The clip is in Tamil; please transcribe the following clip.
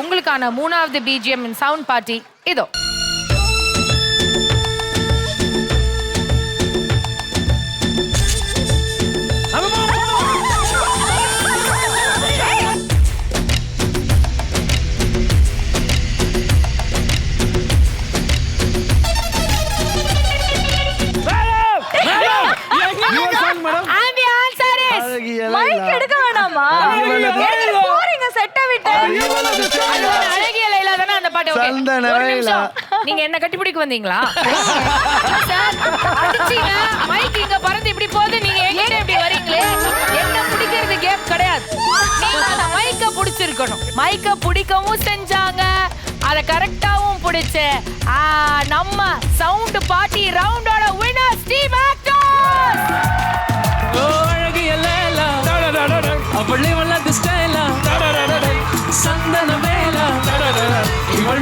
உங்களுக்கான 3வது BGM இன் சவுண்ட் பார்ட்டி இதோ. மைக் எடுக்க வேணாமா? போறீங்க செட்ட விட்டு. அழகிய லைலா தானே அந்த பாட்டு. ஓகே, ஒரு நிமிஷம். நீங்க என்ன கட்டிப்பிடிக்க வந்தீங்களா? அடிச்சீங்க, மைக் இங்க பறந்து இப்படி போகுது, நீங்க எங்கிட்ட இப்படி வரீங்களே? என்ன பிடிக்கிறது கேம் கிடையாது. நீங்க அந்த மைக்க பிடிச்சிருக்கணும். மைக்க பிடிக்கவும் செஞ்சாங்க, அத கரெக்டாவும் பிடிச்ச நம்ம சவுண்ட் பார்ட்டி ரவுண்டோட வின்னர் டீம் ஆக்டர்ஸ். அவளே வல்லது ஸ்டைலா சந்தன வேலா இவள்